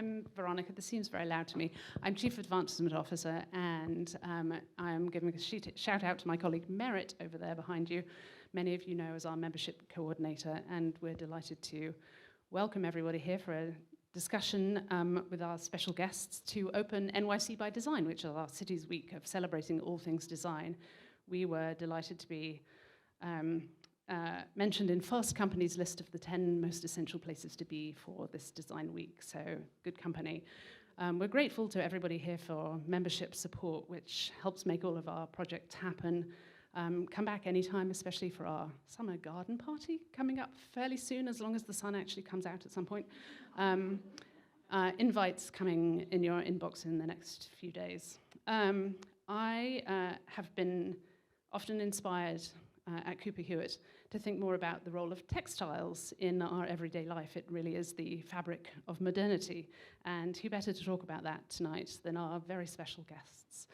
I'm Veronica. This seems very loud to me. I'm Chief Advancement Officer, and I'm giving a shout out to my colleague Merit over there behind you. Many of you know as our membership coordinator, and we're delighted to welcome everybody here for a discussion with our special guests to open NYC by Design, which is our city's week of celebrating all things design. We were delighted to be mentioned in Fast Company's list of the 10 most essential places to be for this design week, so good company. We're grateful to everybody here for membership support, which helps make all of our projects happen. Come back anytime, especially for our summer garden party coming up fairly soon, as long as the sun actually comes out at some point. Invites coming in your inbox in the next few days. I have been often inspired at Cooper Hewitt to think more about the role of textiles in our everyday life. It really is the fabric of modernity. And who better to talk about that tonight than our very special guests?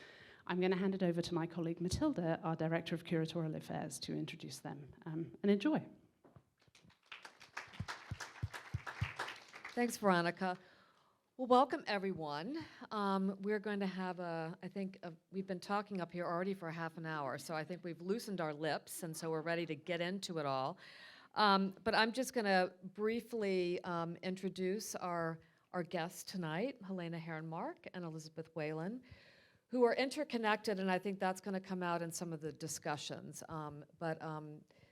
I'm going to hand it over to my colleague Matilda, our Director of Curatorial Affairs, to introduce them. And enjoy. Thanks, Veronica. Well, welcome, everyone. We're going to have we've been talking up here already for half an hour, so I think we've loosened our lips, and so we're ready to get into it all. But I'm just going to briefly introduce our guests tonight, Helena Hernmarck and Elizabeth Whelan, who are interconnected, and I think that's going to come out in some of the discussions.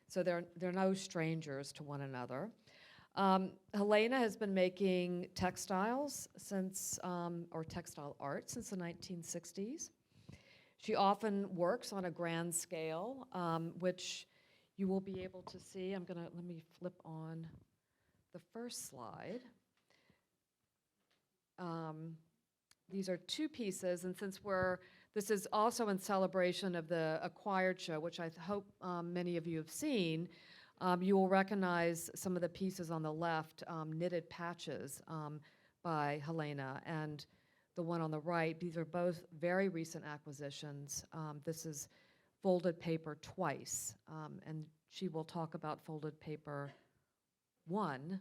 So they're no strangers to one another. Helena has been making textiles or textile art since the 1960s. She often works on a grand scale, which you will be able to see. Let me flip on the first slide. These are two pieces, and since this is also in celebration of the Acquired show, which I hope many of you have seen, you will recognize some of the pieces on the left, knitted patches by Helena, and the one on the right. These are both very recent acquisitions. This is folded paper twice, and she will talk about folded paper 1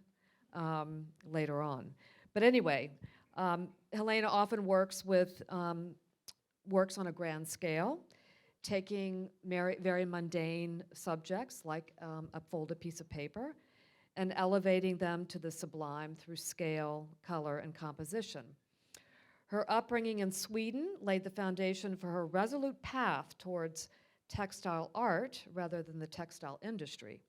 later on. But anyway, Helena often works on a grand scale, taking very mundane subjects like a folded piece of paper and elevating them to the sublime through scale, color, and composition. Her upbringing in Sweden laid the foundation for her resolute path towards textile art rather than the textile industry.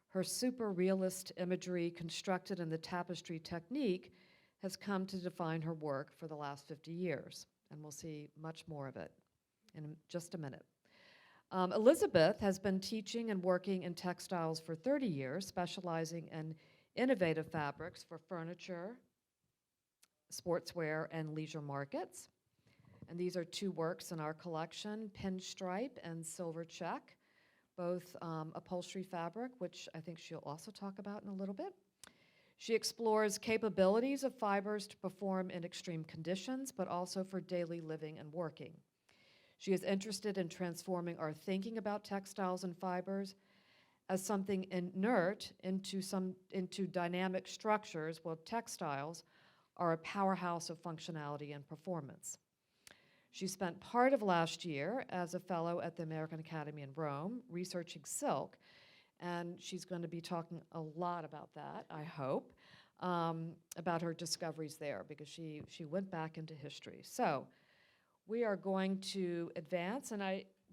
Her super realist imagery constructed in the tapestry technique has come to define her work for the last 50 years, and we'll see much more of it in just a minute. Elizabeth has been teaching and working in textiles for 30 years, specializing in innovative fabrics for furniture, sportswear, and leisure markets. And these are two works in our collection, Pinstripe and Silver Check, both upholstery fabric, which I think she'll also talk about in a little bit. She explores capabilities of fibers to perform in extreme conditions, but also for daily living and working. She is interested in transforming our thinking about textiles and fibers as something inert into dynamic structures, while textiles are a powerhouse of functionality and performance. She spent part of last year as a fellow at the American Academy in Rome, researching silk, and she's going to be talking a lot about that, I hope, about her discoveries there, because she went back into history. So we are going to advance, and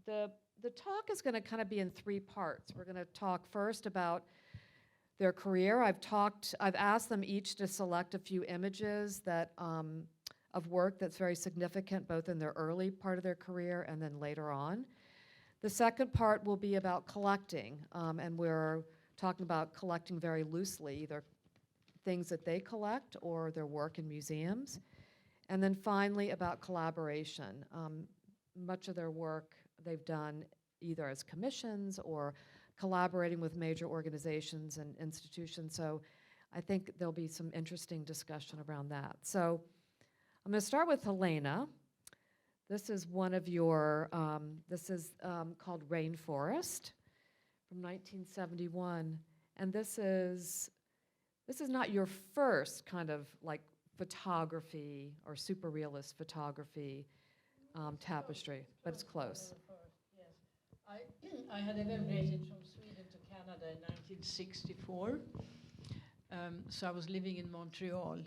the talk is going to kind of be in 3 parts. We're going to talk first about their career. I've asked them each to select a few images that of work that's very significant, both in their early part of their career and then later on. The second part will be about collecting, and we're talking about collecting very loosely, either things that they collect or their work in museums. And then finally about collaboration. Much of their work they've done either as commissions or collaborating with major organizations and institutions. So I think there'll be some interesting discussion around that. So I'm going to start with Helena. This is one of your, this is called Rainforest from 1971. And this is not your first kind of like photography or super realist photography tapestry, but it's close. Yes, I had emigrated from Sweden to Canada in 1964. So I was living in Montreal,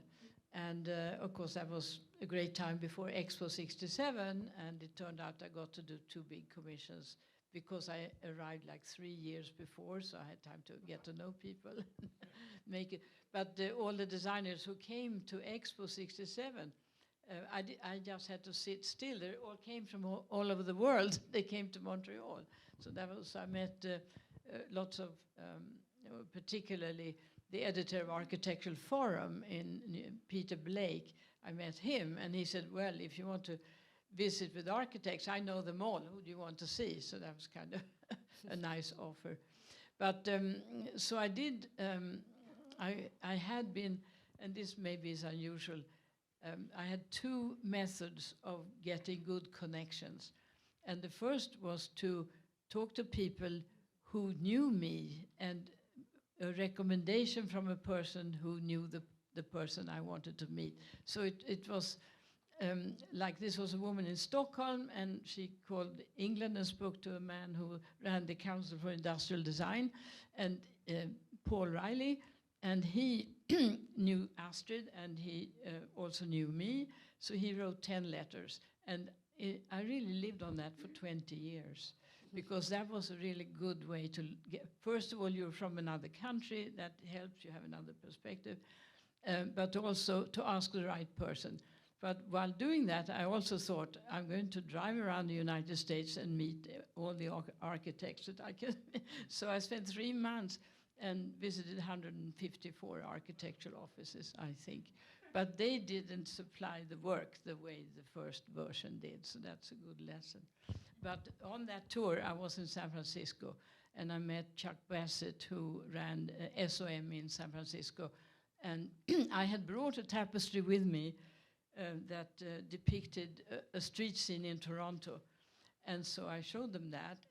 and of course that was a great time before Expo 67, and it turned out I got to do 2 big commissions because I arrived like 3 years before, so I had time to get to know people, make it. But all the designers who came to Expo 67, I just had to sit still. They all came from all over the world. They came to Montreal. So that was, I met lots of, particularly the editor of Architectural Forum in Peter Blake. I met him, and he said, well, if you want to visit with architects, I know them all. Who do you want to see? So that was kind of a nice offer. But so I did, I had been, and this maybe is unusual, I had 2 methods of getting good connections. And the first was to talk to people who knew me, and a recommendation from a person who knew the person I wanted to meet. So it was like this was a woman in Stockholm, and she called England and spoke to a man who ran the Council for Industrial Design, and Paul Riley, and he knew Astrid, and he also knew me, so he wrote 10 letters. And I really lived on that for 20 years, because that was a really good way to get, first of all, you're from another country, that helps, you have another perspective, but also to ask the right person. But while doing that, I also thought, I'm going to drive around the United States and meet all the architects that I can. So I spent 3 months and visited 154 architectural offices, I think. But they didn't supply the work the way the first version did, so that's a good lesson. But on that tour, I was in San Francisco, and I met Chuck Bassett, who ran SOM in San Francisco. And I had brought a tapestry with me that depicted a street scene in Toronto. And so I showed them that.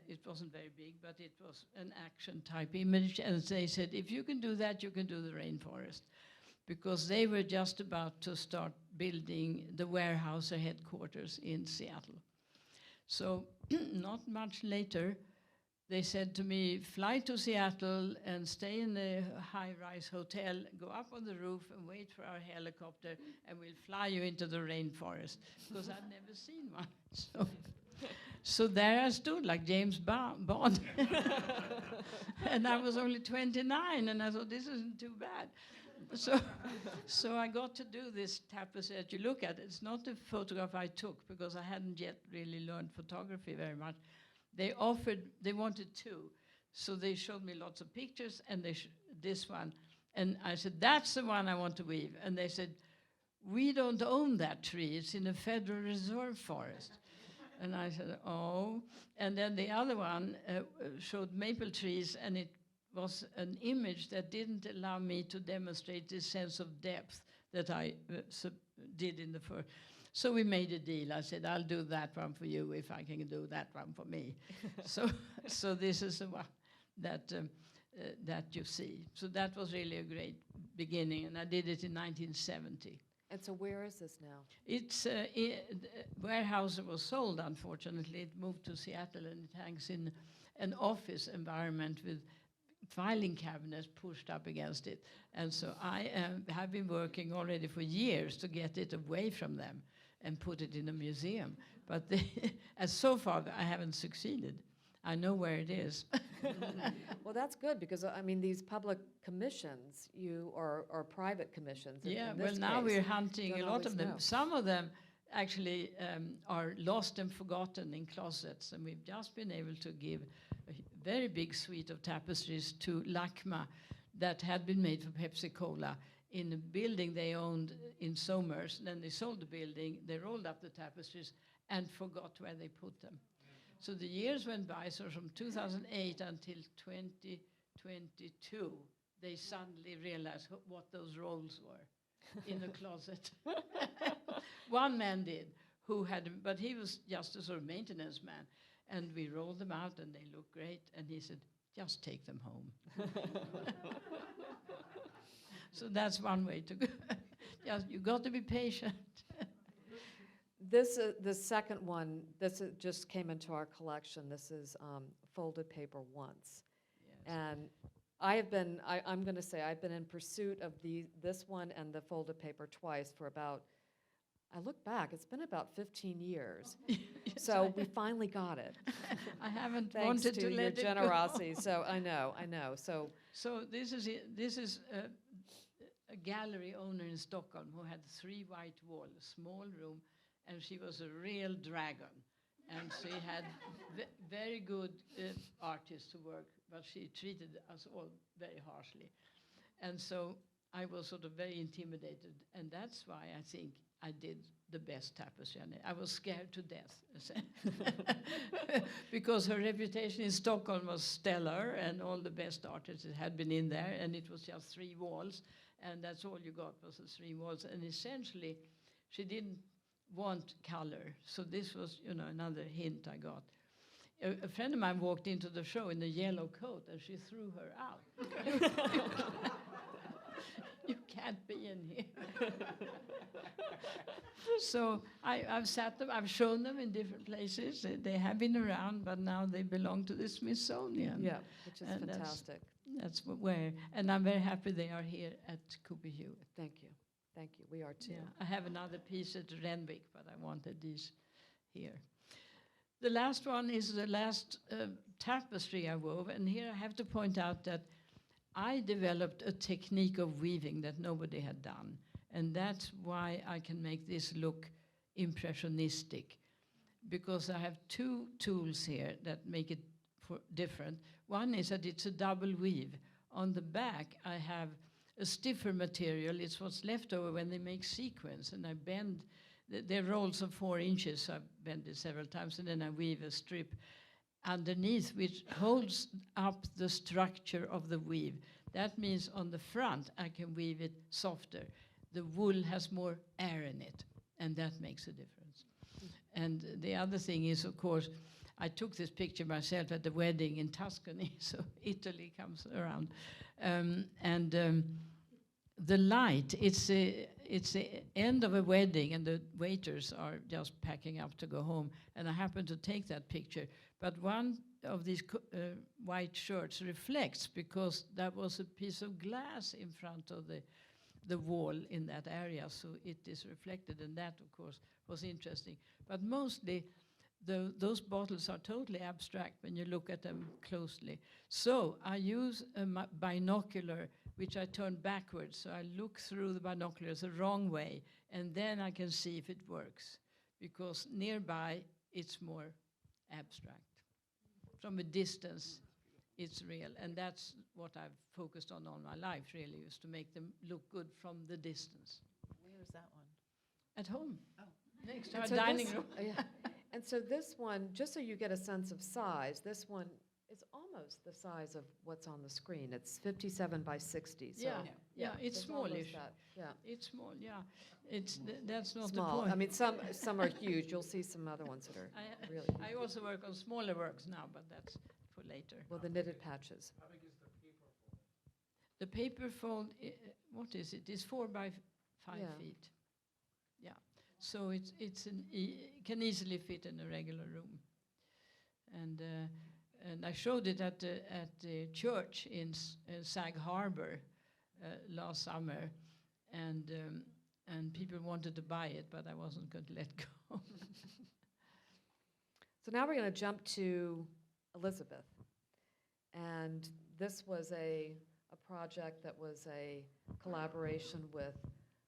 It wasn't very big, but it was an action type image. And they said, if you can do that, you can do the rainforest. Because they were just about to start building the warehouse or headquarters in Seattle. So not much later, they said to me, fly to Seattle and stay in a high-rise hotel, go up on the roof and wait for our helicopter, and we'll fly you into the rainforest. Because I'd never seen one. So there I stood like James Bond. And I was only 29, and I thought, this isn't too bad. So I got to do this tapestry that you look at. It's not a photograph I took, because I hadn't yet really learned photography very much. They wanted 2. So they showed me lots of pictures, and this one. And I said, that's the one I want to weave. And they said, we don't own that tree. It's in a federal reserve forest. And I said, oh. And then the other one showed maple trees, and it was an image that didn't allow me to demonstrate this sense of depth that I did in the first. So we made a deal. I said, I'll do that one for you if I can do that one for me. So this is the one that you see. So that was really a great beginning, and I did it in 1970. And so where is this now? It's warehouse was sold, unfortunately. It moved to Seattle, and it hangs in an office environment with filing cabinets pushed up against it. And so I have been working already for years to get it away from them and put it in a museum. But as so far, I haven't succeeded. I know where it is. Well, that's good, because, I mean, these public commissions, or private commissions. Yeah, in well, this now case, we're hunting don't a lot of always them. know. Some of them actually are lost and forgotten in closets, and we've just been able to give a very big suite of tapestries to LACMA that had been made for Pepsi-Cola in a building they owned in Somers. Then they sold the building, they rolled up the tapestries and forgot where they put them. So the years went by, so from 2008 until 2022, they suddenly realized what those rolls were in the closet. One man did, but he was just a sort of maintenance man. And we rolled them out, and they look great. And he said, just take them home. So that's one way Just, you got to be patient. This is the second one. Just came into our collection. This is folded paper once, and I'm going to say I've been in pursuit of this one and the folded paper twice for about. I look back, it's been about 15 years. Yes, So we finally got it. I haven't Thanks wanted to to your let it generosity. go. So I know. So So this is it. This is a gallery owner in Stockholm who had 3 white walls, a small room, and she was a real dragon. And she had very good artists to work, but she treated us all very harshly. And so I was sort of very intimidated, and that's why I think I did the best tapestry. I was scared to death because her reputation in Stockholm was stellar, and all the best artists had been in there, and it was just 3 walls, and that's all you got was the 3 walls. And essentially, she didn't want color, so this was, another hint I got. A friend of mine walked into the show in a yellow coat, and she threw her out. You can't be in here. So I've sat them, I've shown them in different places. They have been around, but now they belong to the Smithsonian. yeah, which is And fantastic. That's where, and I'm very happy they are here at Cooper Hewitt. Thank you. We are too. Yeah, I have another piece at Renwick, but I wanted these here. The last one is the last tapestry I wove, and here I have to point out that I developed a technique of weaving that nobody had done, and that's why I can make this look impressionistic, because I have 2 tools here that make it different. One is that it's a double weave. On the back, I have a stiffer material. It's what's left over when they make sequins, and I bend. They're rolls of 4 inches, so I've bent it several times, and then I weave a strip underneath, which holds up the structure of the weave. That means on the front, I can weave it softer. The wool has more air in it, and that makes a difference. And the other thing is, of course, I took this picture myself at the wedding in Tuscany, so Italy comes around. The light, it's the end of a wedding, and the waiters are just packing up to go home, and I happened to take that picture. But one of these white shirts reflects, because that was a piece of glass in front of the wall in that area, so it is reflected, and that, of course, was interesting. But mostly, those bottles are totally abstract when you look at them closely. So I use a binocular, which I turn backwards, so I look through the binoculars the wrong way, and then I can see if it works, because nearby, it's more abstract. From a distance, it's real, and that's what I've focused on all my life, really, is to make them look good from the distance. Where is that one? At home. Oh. Next to And our so dining this- room. yeah. And so this one, just so you get a sense of size, this one is almost the size of what's on the screen. It's 57 by 60. So Yeah, it's it's almost smallish. that, yeah. It's small, yeah. That's not Small. the point. I mean, some are huge. You'll see some other ones that are really huge. I also work on smaller works now, but that's for later. Well, the knitted patches. The paper fold, what is it? It's 4 by 5 Yeah. feet. Yeah, so it can easily fit in a regular room. And I showed it at the church in Sag Harbor last summer, and people wanted to buy it, but I wasn't going to let go. So now we're going to jump to Elizabeth. And this was a project that was a collaboration with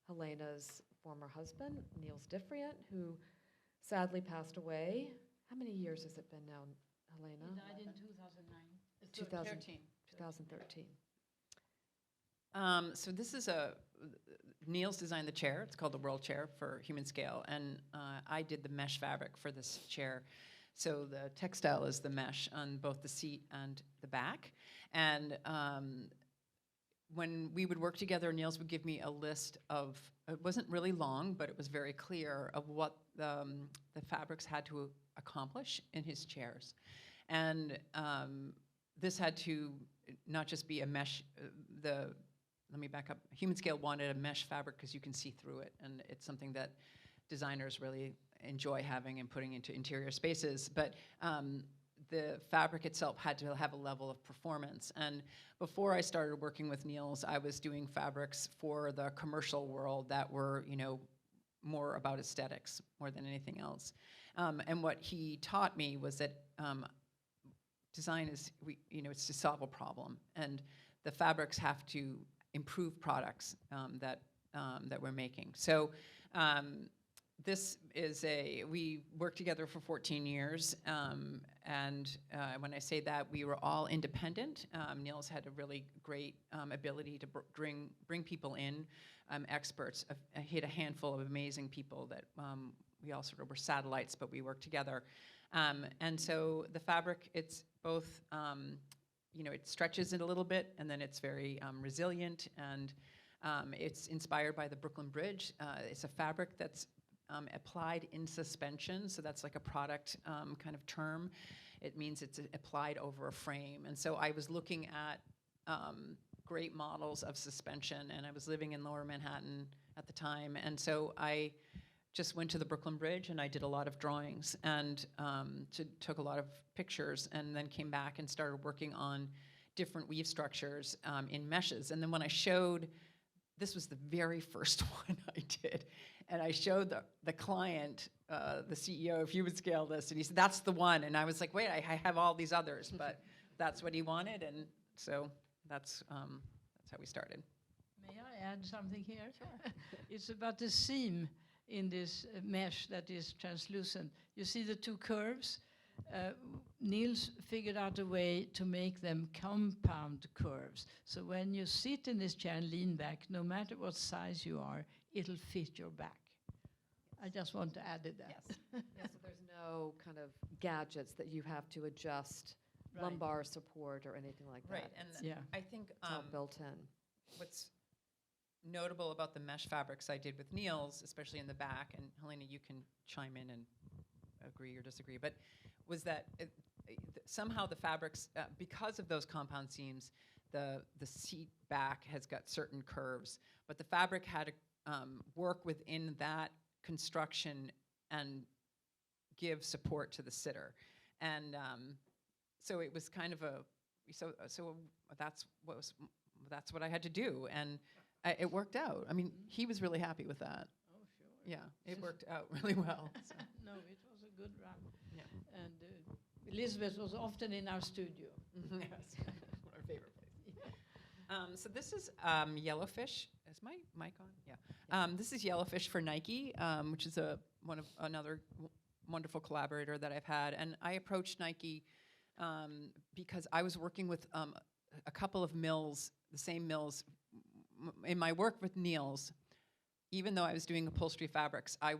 Helena's former husband, Niels Diffriant, who sadly passed away. How many years has it been now, Helena? He died in 2009. 2013. 2013. So this is Niels designed the chair. It's called the World Chair for Human Scale, and I did the mesh fabric for this chair. So the textile is the mesh on both the seat and the back. And when we would work together, Niels would give me a list of, it wasn't really long, but it was very clear of what the fabrics had to accomplish in his chairs. And this had to not just be a mesh, the let me back up. Human Scale wanted a mesh fabric because you can see through it, and it's something that designers really enjoy having and putting into interior spaces. But the fabric itself had to have a level of performance. And before I started working with Niels, I was doing fabrics for the commercial world that were, you know, more about aesthetics more than anything else. And what he taught me was that design is, it's to solve a problem, and the fabrics have to improve products that we're making. So this is we worked together for 14 years, and when I say that, we were all independent. Niels had a really great ability to bring people in, experts. He had a handful of amazing people that we all sort of were satellites, but we worked together. And so the fabric, it's both, it stretches it a little bit, and then it's very resilient, and it's inspired by the Brooklyn Bridge. It's a fabric that's applied in suspension, so that's like a product kind of term. It means it's applied over a frame. And so I was looking at great models of suspension, and I was living in Lower Manhattan at the time, and so I just went to the Brooklyn Bridge and I did a lot of drawings and took a lot of pictures, and then came back and started working on different weave structures in meshes. And then when I showed, this was the very first one I did, and I showed the client, the CEO of Human Scale, this, and he said, "That's the one." And I was like, "Wait, I have all these others," but that's what he wanted, and so that's how we started. May I add something here? Sure. It's about the seam in this mesh that is translucent. You see the two curves? Niels figured out a way to make them compound curves. So when you sit in this chair and lean back, no matter what size you are, it'll fit your back. I just want to add that. Yes. Yeah, so there's no kind of gadgets that you have to adjust Right. lumbar support or anything like that. Right, and Yeah. I think It's all built in. what's notable about the mesh fabrics I did with Niels, especially in the back, and Helena, you can chime in and agree or disagree, but was that somehow the fabrics, because of those compound seams, the seat back has got certain curves, but the fabric had to work within that construction and give support to the sitter. And so it was kind of so that's what I had to do, and it worked out. I mean, he was really happy with that. Oh, sure. Yeah, it worked out really well. So. No, it was a good run. Yeah. And Elizabeth was often in our studio. Yes, one of our favorite places. So this is Yellowfish. Is my mic on? Yeah. This is Yellowfish for Nike, which is another wonderful collaborator that I've had. And I approached Nike because I was working with a couple of mills, the same mills. In my work with Niels, even though I was doing upholstery fabrics, I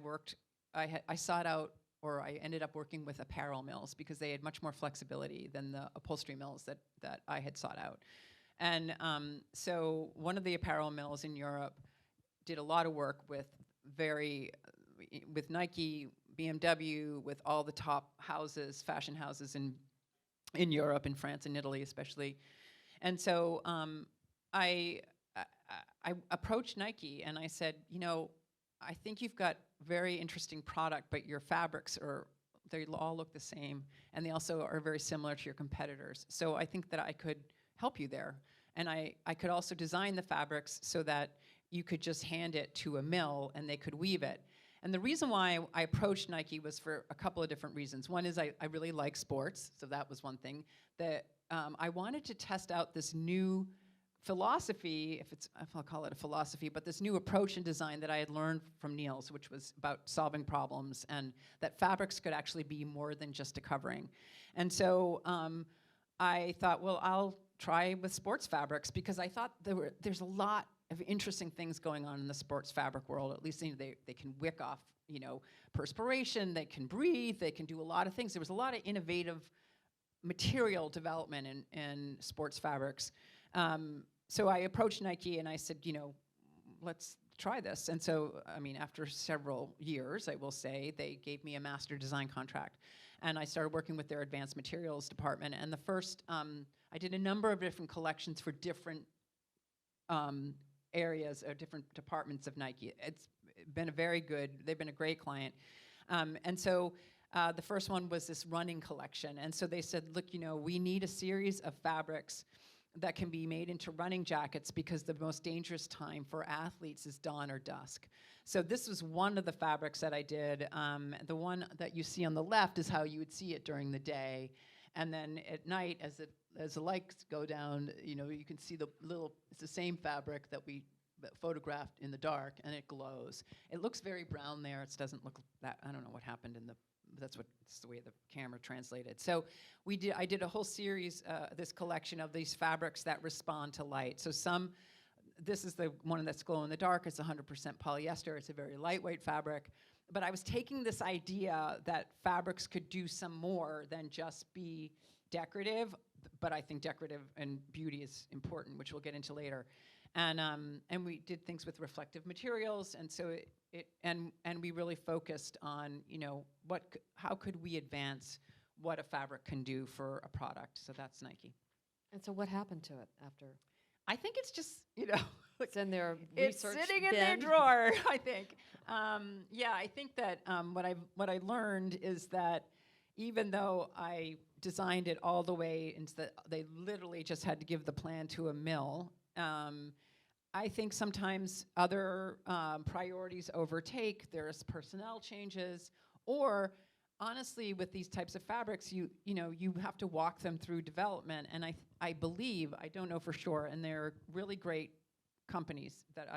sought out, or I ended up working with apparel mills because they had much more flexibility than the upholstery mills that I had sought out. And so one of the apparel mills in Europe did a lot of work with Nike, BMW, with all the top houses, fashion houses in Europe, in France and Italy especially. And so I approached Nike and I said, I think you've got very interesting product, but your fabrics they all look the same, and they also are very similar to your competitors. So I think that I could help you there. And I could also design the fabrics so that you could just hand it to a mill and they could weave it. And the reason why I approached Nike was for a couple of different reasons. One is I really like sports, so that was one thing. That I wanted to test out this new philosophy, if I'll call it a philosophy, but this new approach in design that I had learned from Niels, which was about solving problems, and that fabrics could actually be more than just a covering. And so I thought, well, I'll try with sports fabrics, because I thought there's a lot of interesting things going on in the sports fabric world. At least they can wick off, perspiration, they can breathe, they can do a lot of things. There was a lot of innovative material development in sports fabrics. So I approached Nike and I said, let's try this. And so, after several years, I will say, they gave me a master design contract. And I started working with their advanced materials department. And the first, I did a number of different collections for different areas or different departments of Nike. It's been they've been a great client. And so the first one was this running collection. And so they said, look, we need a series of fabrics that can be made into running jackets because the most dangerous time for athletes is dawn or dusk. So this was one of the fabrics that I did. The one that you see on the left is how you would see it during the day. And then at night, as the lights go down, you can see it's the same fabric that we photographed in the dark, and it glows. It looks very brown there. It doesn't look that, I don't know what happened that's the way the camera translated. So I did a whole series, this collection of these fabrics that respond to light. So this is the one that's glow in the dark. It's 100% polyester. It's a very lightweight fabric. But I was taking this idea that fabrics could do some more than just be decorative, but I think decorative and beauty is important, which we'll get into later. And we did things with reflective materials, and so and we really focused on how could we advance what a fabric can do for a product. So that's Nike. And so what happened to it after? I think it's just It's in their it's research sitting in bin. their drawer. I think. I think that what I learned is that even though I designed it all the way into they literally just had to give the plan to a mill. I think sometimes other priorities overtake. There's personnel changes, or honestly, with these types of fabrics, you have to walk them through development. And I believe, I don't know for sure, and they're really great companies that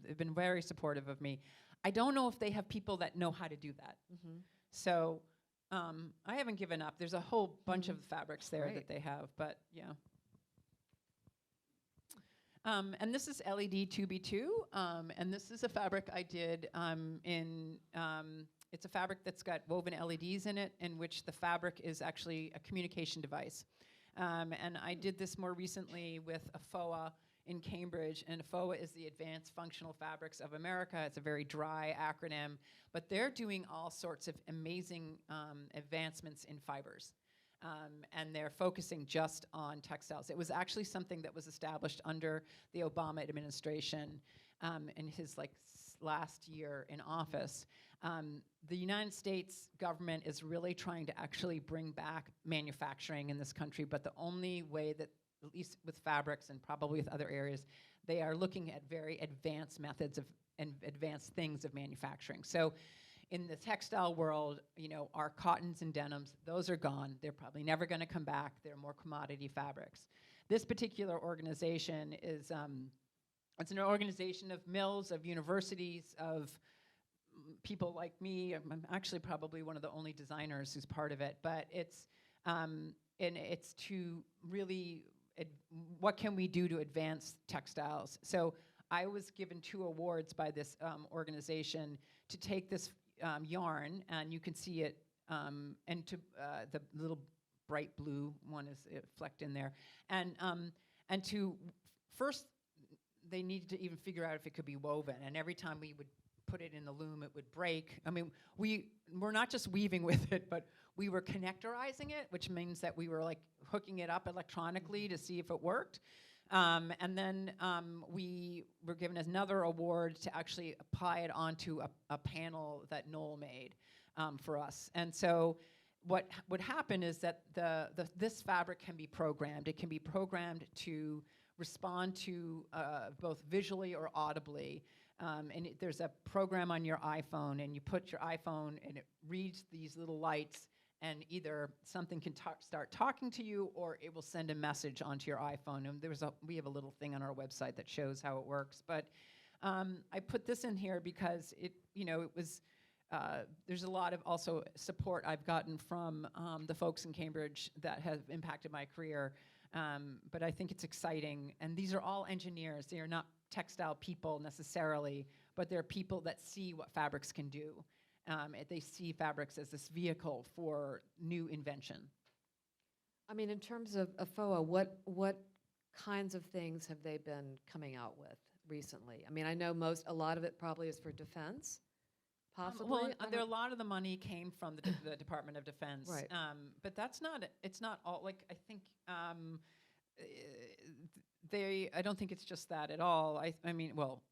they've been very supportive of me. I don't know if they have people that know how to do that. Mm-hmm. So I haven't given up. There's a whole bunch of fabrics there Great. that they have, but yeah. And this is LED 2B2, and this is a fabric I did it's a fabric that's got woven LEDs in it, in which the fabric is actually a communication device. And I did this more recently with AFOA in Cambridge, and AFOA is the Advanced Functional Fabrics of America. It's a very dry acronym, but they're doing all sorts of amazing advancements in fibers. And they're focusing just on textiles. It was actually something that was established under the Obama administration in his last year in office. The United States government is really trying to actually bring back manufacturing in this country, but the only way that, at least with fabrics and probably with other areas, they are looking at very advanced methods and advanced things of manufacturing. So in the textile world, our cottons and denims, those are gone. They're probably never going to come back. They're more commodity fabrics. This particular organization is it's an organization of mills, of universities, of people like me. I'm actually probably one of the only designers who's part of it, but it's to really what can we do to advance textiles? So I was given 2 awards by this organization to take this yarn, and you can see it, and to the little bright blue one is flecked in there, and to first they needed to even figure out if it could be woven, and every time we would put it in the loom, it would break. I mean, we're not just weaving with it, but we were connectorizing it, which means that we were hooking it up electronically to see if it worked. And then we were given another award to actually apply it onto a panel that Noel made for us. And so what would happen is that this fabric can be programmed. It can be programmed to respond to both visually or audibly. And there's a program on your iPhone, and you put your iPhone, and it reads these little lights, and either something can start talking to you, or it will send a message onto your iPhone. And we have a little thing on our website that shows how it works. But I put this in here because it was there's a lot of also support I've gotten from the folks in Cambridge that have impacted my career. But I think it's exciting. And these are all engineers. They are not textile people necessarily, but they're people that see what fabrics can do. They see fabrics as this vehicle for new invention. I mean, in terms of AFOA, what kinds of things have they been coming out with recently? I mean, I know a lot of it probably is for defense, possibly. Well, a lot of the money came from the Department of Defense, Right. But it's not all. I think I don't think it's just that at all. I mean, well,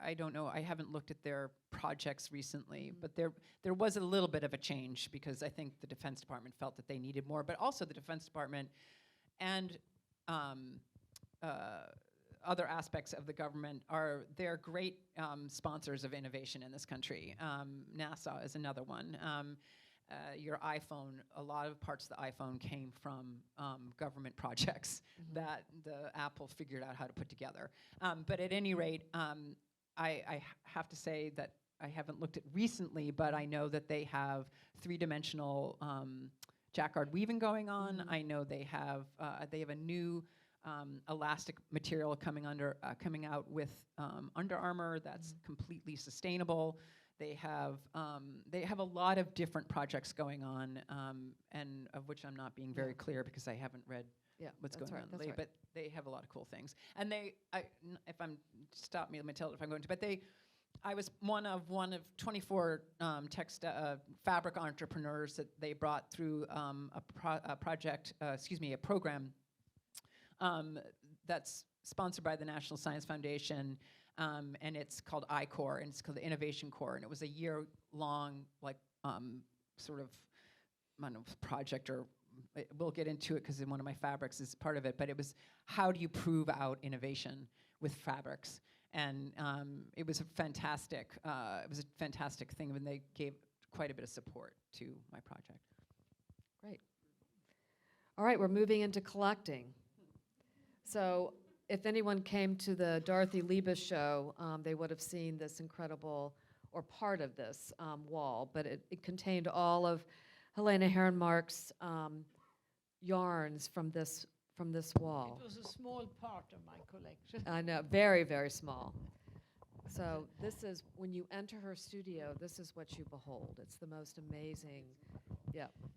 I don't know. I haven't looked at their projects recently, but there was a little bit of a change because I think the Defense Department felt that they needed more, but also the Defense Department and other aspects of the government they're great sponsors of innovation in this country. NASA is another one. Your iPhone, a lot of parts of the iPhone came from government projects that the Apple figured out how to put together. But at any rate, I have to say that I haven't looked at recently, but I know that they have three-dimensional jacquard weaving going on. I know they have a new elastic material coming out with Under Armour that's completely sustainable. They have a lot of different projects going on, and of which I'm not being very clear because I haven't read what's going on lately. But they have a lot of cool things. And stop me, Matilda, if I'm going to. But I was one of 24 fabric entrepreneurs that they brought through a program that's sponsored by the National Science Foundation. And it's called I-Core, and it's called the Innovation Core, and it was a year-long, sort of, I don't know, project, or we'll get into it because one of my fabrics is part of it, but it was how do you prove out innovation with fabrics, and it was a fantastic thing, and they gave quite a bit of support to my project. Great. All right, we're moving into collecting. So if anyone came to the Dorothy Liebes show, they would have seen this incredible, or part of this wall, but it contained all of Helena Hernmarck's yarns from this wall. It was a small part of my collection. I know, very, very small. So this is, when you enter her studio, this is what you behold. It's the most amazing,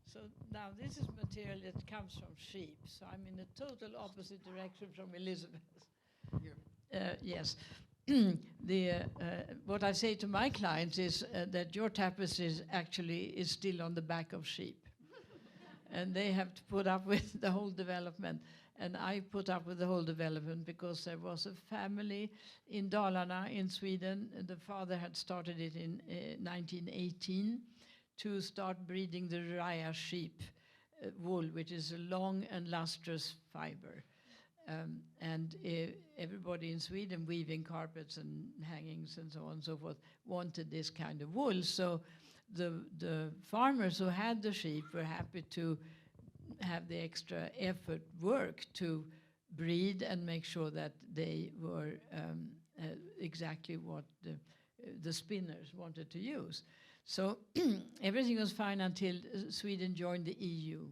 So now this is material that comes from sheep. So I'm in the total opposite direction from Elizabeth. Yes. What I say to my clients is that your tapestry is still on the back of sheep. And they have to put up with the whole development. And I put up with the whole development because there was a family in Dalarna in Sweden. The father had started it in 1918 to start breeding the Raya sheep wool, which is a long and lustrous fiber. And everybody in Sweden weaving carpets and hangings and so on and so forth wanted this kind of wool. So the farmers who had the sheep were happy to have the extra effort work to breed and make sure that they were exactly what the spinners wanted to use. So everything was fine until Sweden joined the EU.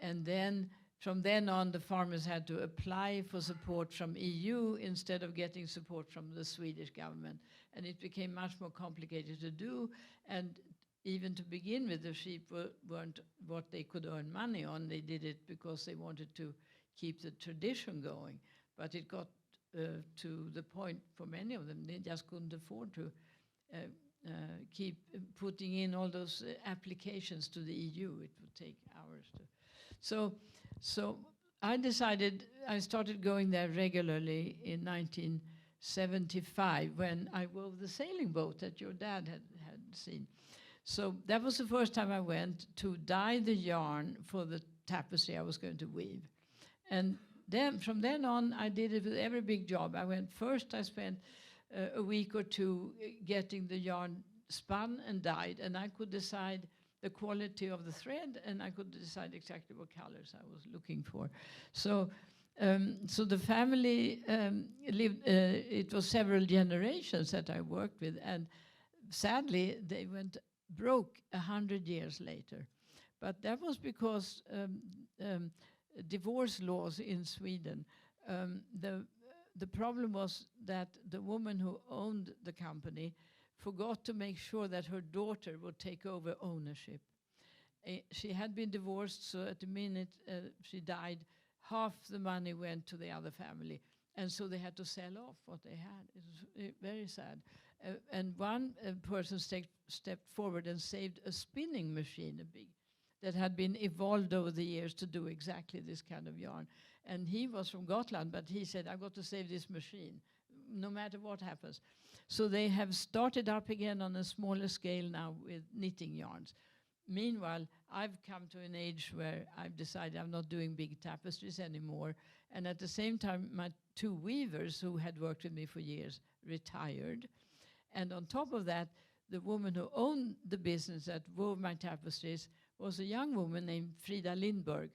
And then from then on, the farmers had to apply for support from EU instead of getting support from the Swedish government. And it became much more complicated to do. And even to begin with, the sheep weren't what they could earn money on. They did it because they wanted to keep the tradition going. But it got to the point for many of them, they just couldn't afford to keep putting in all those applications to the EU. It would take hours to. So I decided, I started going there regularly in 1975 when I wove the sailing boat that your dad had seen. So that was the first time I went to dye the yarn for the tapestry I was going to weave. And then from then on, I did it with every big job. I spent a week or two getting the yarn spun and dyed, and I could decide the quality of the thread, and I could decide exactly what colors I was looking for. So the family lived, it was several generations that I worked with, and sadly, they went broke 100 years later. But that was because divorce laws in Sweden, the problem was that the woman who owned the company forgot to make sure that her daughter would take over ownership. She had been divorced, so at the minute she died, half the money went to the other family. And so they had to sell off what they had. It was very sad. And one person stepped forward and saved a spinning machine, that had been evolved over the years to do exactly this kind of yarn. And he was from Gotland, but he said, I've got to save this machine, no matter what happens. So they have started up again on a smaller scale now with knitting yarns. Meanwhile, I've come to an age where I've decided I'm not doing big tapestries anymore. And at the same time, my 2 weavers who had worked with me for years retired. And on top of that, the woman who owned the business that wove my tapestries was a young woman named Frida Lindberg.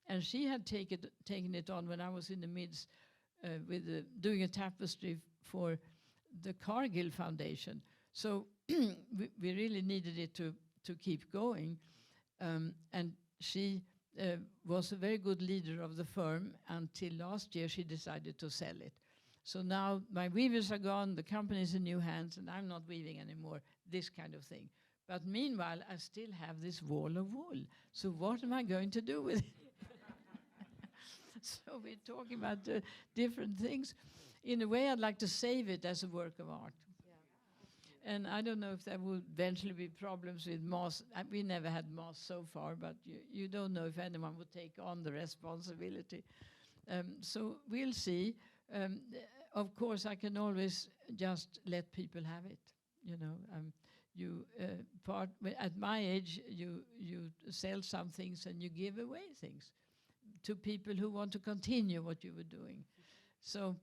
And she had taken it on when I was in the midst with doing a tapestry for the Cargill Foundation. So we really needed it to keep going. And she was a very good leader of the firm until last year she decided to sell it. So now my weavers are gone, the company's in new hands, and I'm not weaving anymore, this kind of thing. But meanwhile, I still have this wall of wool. So what am I going to do with it? So we're talking about different things. In a way, I'd like to save it as a work of art. Yeah. And I don't know if there will eventually be problems with moss. We never had moss so far, but you don't know if anyone would take on the responsibility. So we'll see. Of course, I can always just let people have it. You know, at my age, you sell some things and you give away things to people who want to continue what you were doing. So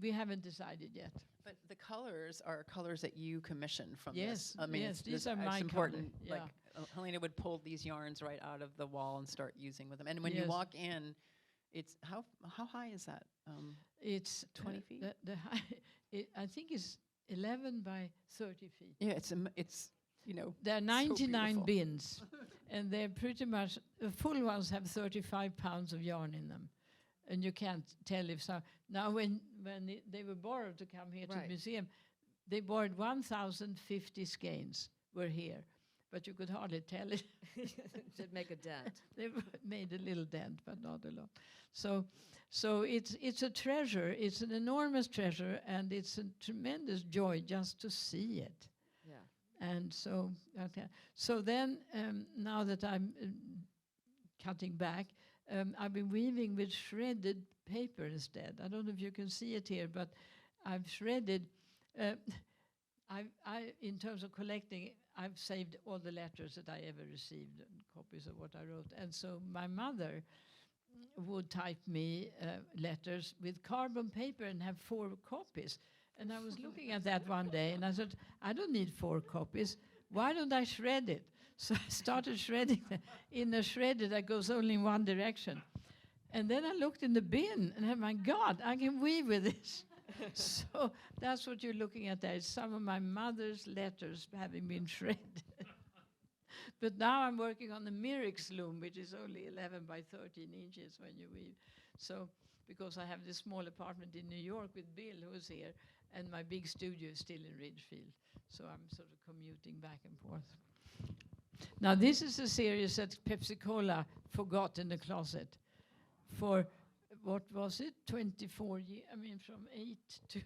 we haven't decided yet. But the colors are colors that you commission from yes, this. I mean, yes, these are my it's important. color, Like Helena would pull these yarns right out of the wall and start using with them. And when you Yes. walk in, it's how high is that? It's 20 feet? The high, I think it's 11 by 30 feet. Yeah, it's you know. There are 99 beautiful. bins, and they're pretty much, the full ones have 35 pounds of yarn in them. And you can't tell if so. Now, when they were borrowed to come here to the Right. museum, they borrowed 1,050 skeins were here, but you could hardly tell it. Did make a dent. They made a little dent, but not a lot. So it's a treasure. It's an enormous treasure, and it's a tremendous joy just to see it. Yeah. And so, okay. So then, now that I'm cutting back, I've been weaving with shredded paper instead. I don't know if you can see it here, but I've shredded. In terms of collecting, I've saved all the letters that I ever received, and copies of what I wrote. And so my mother would type me letters with carbon paper and have 4 copies. And I was looking at that one day, and I said, I don't need 4 copies. Why don't I shred it? So I started shredding in a shredder that goes only in one direction. And then I looked in the bin, and oh my God, I can weave with this. So that's what you're looking at there. It's some of my mother's letters having been shredded. But now I'm working on the Myrix loom, which is only 11 by 13 inches when you weave. So, because I have this small apartment in New York with Bill, who's here, and my big studio is still in Ridgefield. So I'm sort of commuting back and forth. Now, this is a series that Pepsi-Cola forgot in the closet for, what was it, 24 years? I mean, from 8 to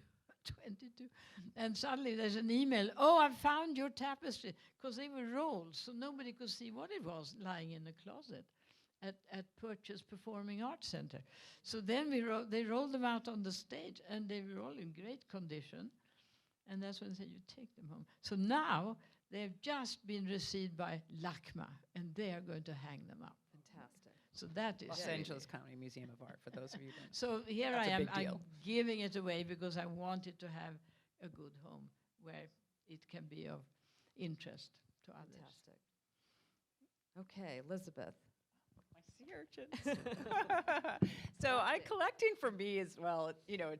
22. And suddenly there's an email, oh, I found your tapestry, because they were rolled, so nobody could see what it was lying in the closet at Purchase Performing Arts Center. So then they rolled them out on the stage, and they were all in great condition. And that's when they said, you take them home. So now they've just been received by LACMA, and they are going to hang them up. Fantastic. So that is Los Angeles County Museum of Art, for those of you who don't know. So here That's I a am. big I'm deal. giving it away because I want it to have a good home where it can be of interest to others. Fantastic. Okay, Elizabeth. My sea urchins. So collecting for me as well, you know,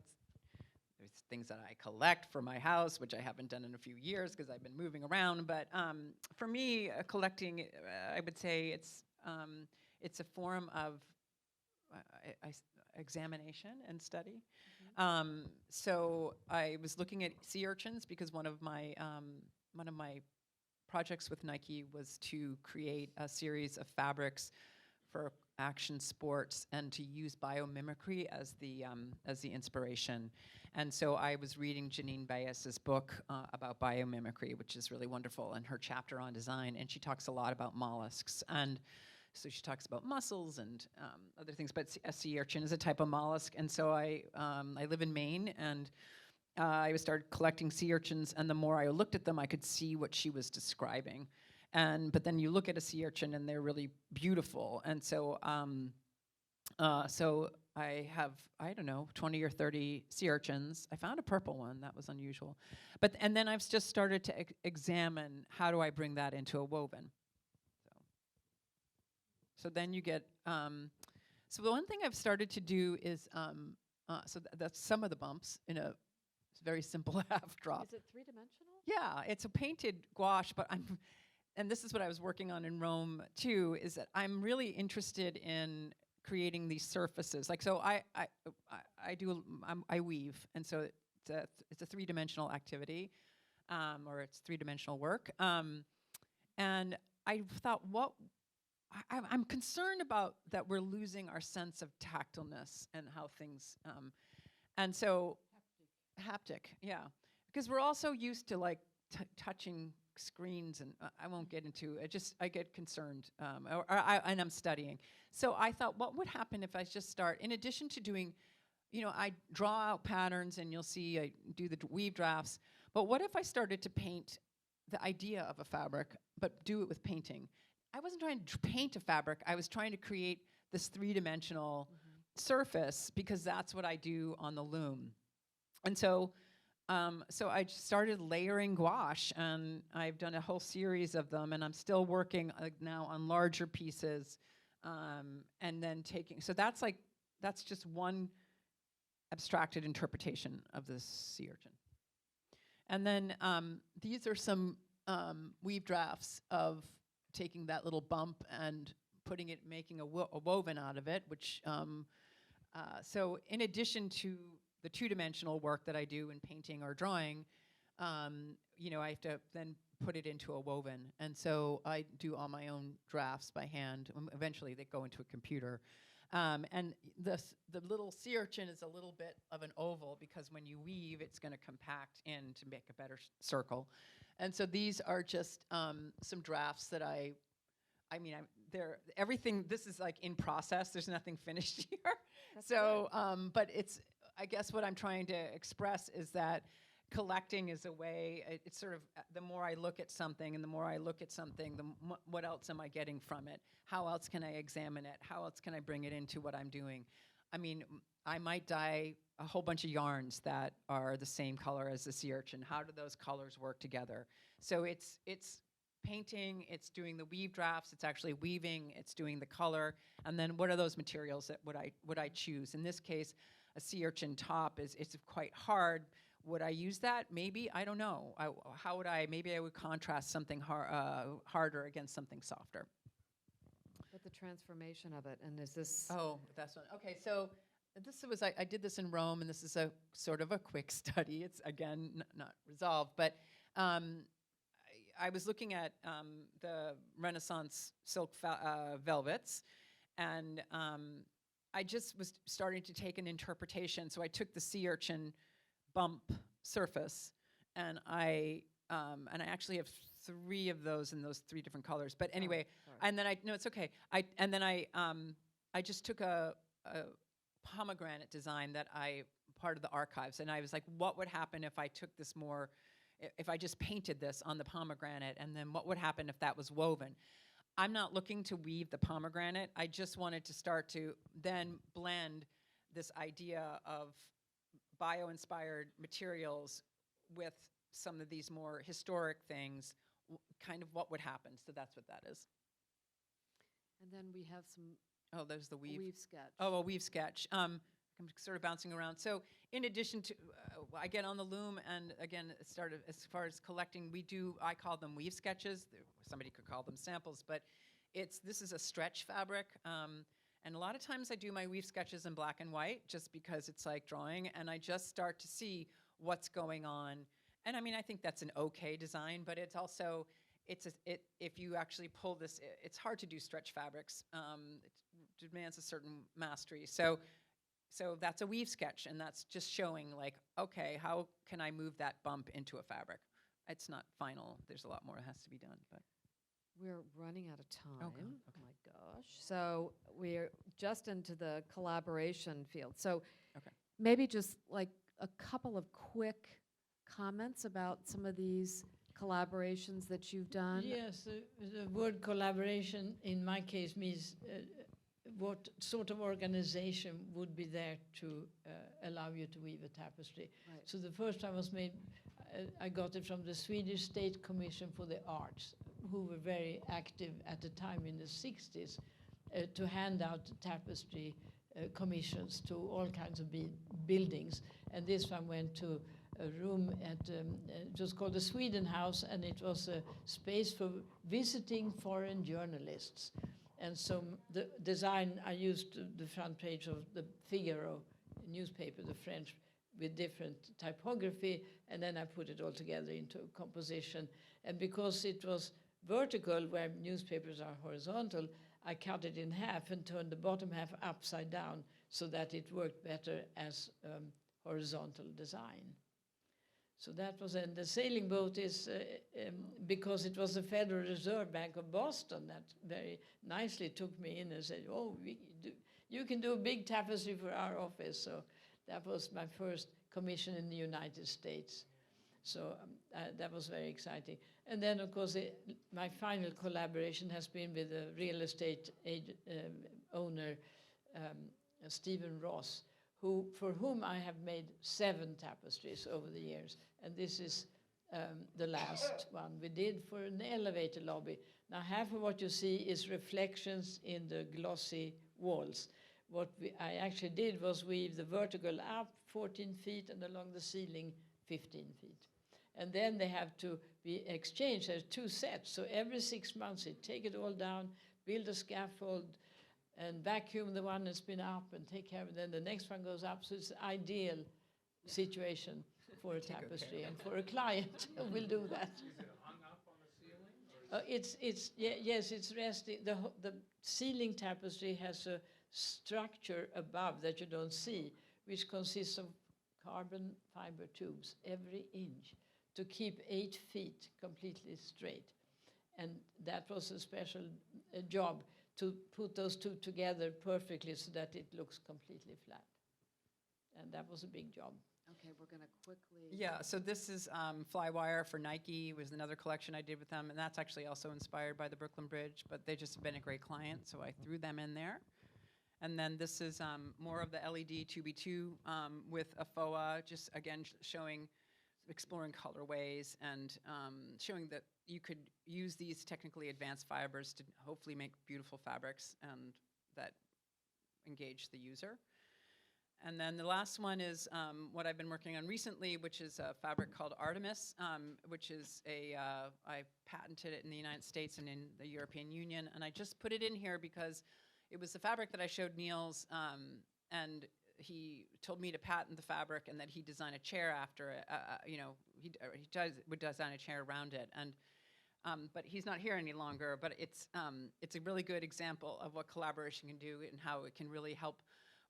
there's things that I collect for my house, which I haven't done in a few years because I've been moving around. But for me, collecting, I would say it's a form of examination and study. So I was looking at sea urchins because one of my projects with Nike was to create a series of fabrics for action sports and to use biomimicry as the inspiration. And so I was reading Janine Baez's book about biomimicry, which is really wonderful, and her chapter on design, and she talks a lot about mollusks. And So she talks about mussels and other things, but a sea urchin is a type of mollusk. And so I live in Maine, and I started collecting sea urchins, and the more I looked at them, I could see what she was describing. But then you look at a sea urchin, and they're really beautiful. And so so I have, I don't know, 20 or 30 sea urchins. I found a purple one. That was unusual. And then I've just started to examine, how do I bring that into a woven? So then you get, so the one thing I've started to do is, that's some of the bumps in a very simple half drop. Is it three-dimensional? Yeah, it's a painted gouache, but and this is what I was working on in Rome too, is that I'm really interested in creating these surfaces. Like, so I weave, and so it's a three-dimensional activity, or it's three-dimensional work. And I thought, I'm concerned about that we're losing our sense of tactileness and how things, and so haptic, yeah, because we're also used to like touching screens, and I won't get into it. I get concerned, and I'm studying. So I thought, what would happen if I just start, in addition to doing, I draw out patterns, and you'll see I do the weave drafts, but what if I started to paint the idea of a fabric, but do it with painting? I wasn't trying to paint a fabric. I was trying to create this three-dimensional surface, because that's what I do on the loom. And so I just started layering gouache, and I've done a whole series of them, and I'm still working now on larger pieces, and then so that's just one abstracted interpretation of this sea urchin. And then these are some weave drafts of taking that little bump and making a woven out of it, which, so in addition to the two-dimensional work that I do in painting or drawing, I have to then put it into a woven. And so I do all my own drafts by hand. Eventually they go into a computer. And the little sea urchin is a little bit of an oval, because when you weave, it's going to compact in to make a better circle. And so these are just some drafts that everything, this is like in process. There's nothing finished here. But I guess what I'm trying to express is that collecting is a way, it's sort of, the more I look at something, and the more I look at something, what else am I getting from it? How else can I examine it? How else can I bring it into what I'm doing? I mean, I might dye a whole bunch of yarns that are the same color as the sea urchin. How do those colors work together? So it's painting, it's doing the weave drafts, it's actually weaving, it's doing the color, and then what are those materials that would I choose? In this case, a sea urchin top it's quite hard. Would I use that? Maybe, I don't know. Maybe I would contrast something harder against something softer. But the transformation of it, and is this? Oh, that's one. Okay, so I did this in Rome, and this is a sort of a quick study. It's, again, not resolved, but I was looking at the Renaissance silk velvets, and I just was starting to take an interpretation. So I took the sea urchin bump surface, and I actually have 3 of those in those 3 different colors. But anyway, and then it's okay. I just took a pomegranate design that part of the archives, and I was like, what would happen if I took this more, if I just painted this on the pomegranate, and then what would happen if that was woven? I'm not looking to weave the pomegranate. I just wanted to start to then blend this idea of bio-inspired materials with some of these more historic things, kind of what would happen. So that's what that is. And then we have some. Oh, there's the weave. Weave sketch. Oh, a weave sketch. I'm sort of bouncing around. So in addition to, I get on the loom, and again, started as far as collecting, I call them weave sketches. Somebody could call them samples, but this is a stretch fabric. And a lot of times I do my weave sketches in black and white, just because it's like drawing, and I just start to see what's going on. And I mean, I think that's an okay design, but it's also, if you actually pull this, it's hard to do stretch fabrics. It demands a certain mastery. So that's a weave sketch, and that's just showing like, okay, how can I move that bump into a fabric? It's not final. There's a lot more that has to be done, but. We're running out of time. Okay, Oh my gosh. So we're just into the collaboration field. So Okay. maybe just like a couple of quick comments about some of these collaborations that you've done. Yes, the word collaboration in my case means what sort of organization would be there to allow you to weave a tapestry. Right. So the first time was made, I got it from the Swedish State Commission for the Arts, who were very active at the time in the 60s to hand out tapestry commissions to all kinds of buildings. And this one went to a room at, it was called the Sweden House, and it was a space for visiting foreign journalists. And so the design, I used the front page of the Figaro newspaper, the French, with different typography, and then I put it all together into a composition. And because it was vertical, where newspapers are horizontal, I cut it in half and turned the bottom half upside down so that it worked better as horizontal design. So that was, and the sailing boat is, because it was the Federal Reserve Bank of Boston that very nicely took me in and said, oh, you can do a big tapestry for our office. So that was my first commission in the United States. So that was very exciting. And then, of course, my final collaboration has been with a real estate owner, Stephen Ross, for whom I have made 7 tapestries over the years. And this is the last one we did for an elevator lobby. Now, half of what you see is reflections in the glossy walls. What I actually did was weave the vertical up 14 feet and along the ceiling 15 feet. And then they have to be exchanged. There's 2 sets. So every 6 months, you take it all down, build a scaffold, and vacuum the one that's been up and take care of it. Then the next one goes up. So it's an ideal situation for a tapestry and for a client who will do that. Is it hung up on the ceiling? Yes, it's resting. The ceiling tapestry has a structure above that you don't see, which consists of carbon fiber tubes every inch to keep 8 feet completely straight. And that was a special job to put those 2 together perfectly so that it looks completely flat. And that was a big job. Okay, we're going to quickly. Yeah, so this is Flywire for Nike, was another collection I did with them, and that's actually also inspired by the Brooklyn Bridge, but they just have been a great client, so I threw them in there. And then this is more of the LED 2x2 with a FOA, just again showing, exploring colorways and showing that you could use these technically advanced fibers to hopefully make beautiful fabrics and that engage the user. And then the last one is what I've been working on recently, which is a fabric called Artemis, which is I patented it in the United States and in the European Union. And I just put it in here because it was the fabric that I showed Niels, and he told me to patent the fabric and that he'd design a chair after it. Would design a chair around it. And but he's not here any longer. But it's a really good example of what collaboration can do and how it can really help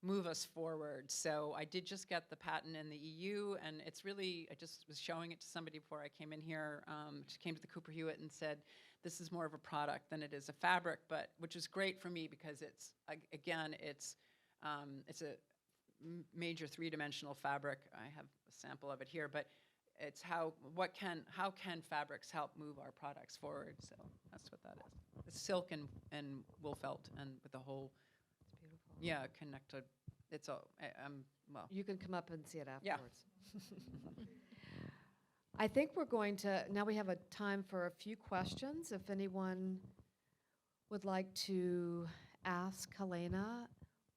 move us forward. So I did just get the patent in the EU, and it's really, I just was showing it to somebody before I came in here, came to the Cooper Hewitt and said, this is more of a product than it is a fabric, but which is great for me because it's, again, it's a major 3-dimensional fabric. I have a sample of it here, but it's how can fabrics help move our products forward? So that's what that is. It's silk and wool felt, and with the whole, yeah, connected. It's all, well. You can come up and see it Yeah. afterwards. I think we're going to, now we have a time for a few questions. If anyone would like to ask Helena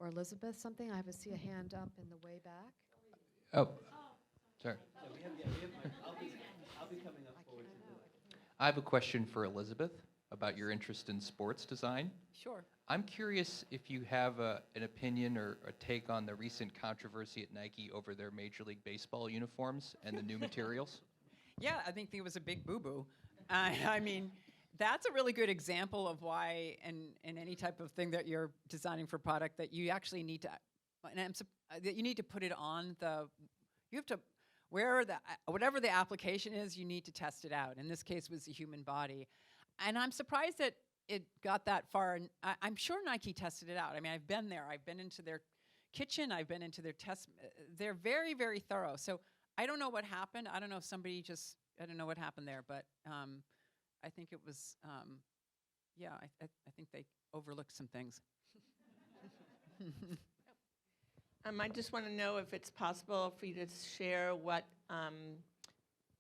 or Elizabeth something, I see a hand up in the way back. Oh, sorry. I'll be coming up forward to the. I have a question for Elizabeth about your interest in sports design. Sure. I'm curious if you have an opinion or a take on the recent controversy at Nike over their Major League Baseball uniforms and the new materials. Yeah, I think it was a big boo-boo. I mean, that's a really good example of why in any type of thing that you're designing for product that you actually need to, that you need to put it on you have to, whatever the application is, you need to test it out. In this case, it was the human body. And I'm surprised that it got that far. And I'm sure Nike tested it out. I mean, I've been there. I've been into their kitchen. I've been into their test. They're very, very thorough. So I don't know what happened. I don't know if somebody just, I don't know what happened there. But I think it was, yeah, I think they overlooked some things. I just want to know if it's possible for you to share what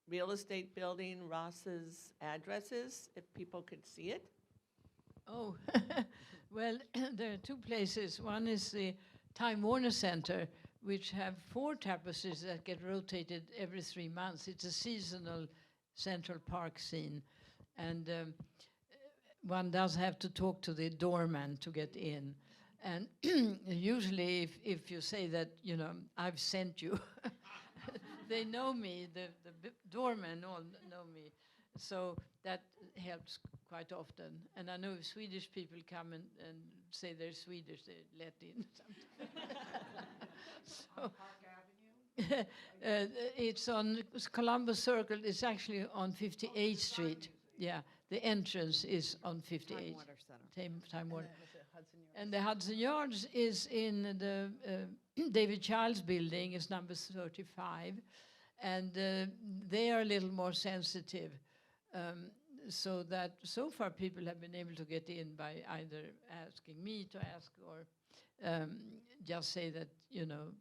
real estate building Ross's address is, if people could see it. Oh, well, there are two places. One is the Time Warner Center, which have 4 tapestries that get rotated every 3 months. It's a seasonal Central Park scene. And one does have to talk to the doorman to get in. And usually if you say that, you know, I've sent you, they know me, the doormen all know me. So that helps quite often. And I know if Swedish people come and say they're Swedish, they let in sometimes. So, it's on Columbus Circle. It's actually on 58th Street. Yeah, the entrance is on 58th. Time Warner Center. Time Warner. And the Hudson Yards is in the David Childs building, is number 35. And they are a little more sensitive. So that so far people have been able to get in by either asking me to ask or just say that, you know,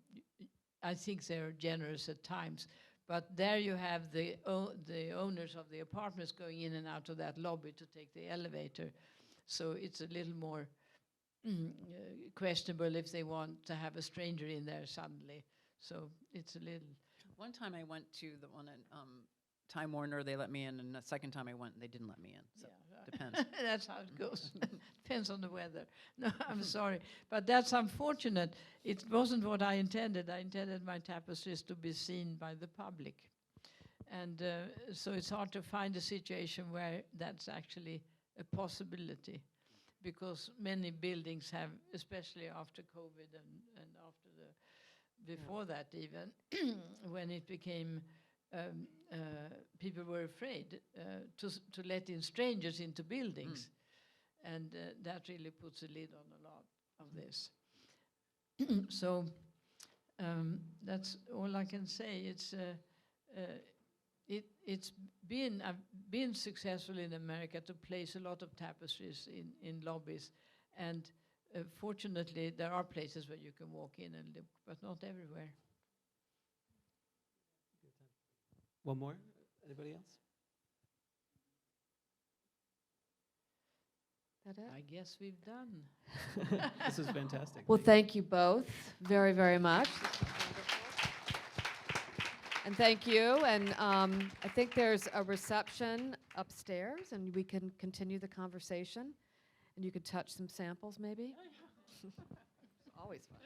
I think they're generous at times. But there you have the owners of the apartments going in and out of that lobby to take the elevator. So it's a little more questionable if they want to have a stranger in there suddenly. So it's a little... One time I went to the one at Time Warner, they let me in, and the second time I went, they didn't let me in. So Yeah. depends. That's how it goes. Depends on the weather. No, I'm sorry. But that's unfortunate. It wasn't what I intended. I intended my tapestries to be seen by the public. And so it's hard to find a situation where that's actually a possibility, because many buildings have, especially after COVID and after before that even, when it became people were afraid to let in strangers into buildings. And that really puts a lid on a lot of this. So that's all I can say. It's been, I've been successful in America to place a lot of tapestries in lobbies. And fortunately, there are places where you can walk in and look, but not everywhere. One more? Anybody else? That it? I guess we've done. This is fantastic. Well, thank you both very, very much. This was wonderful. And thank you. And I think there's a reception upstairs, and we can continue the conversation. And you could touch some samples, maybe. It's always fun.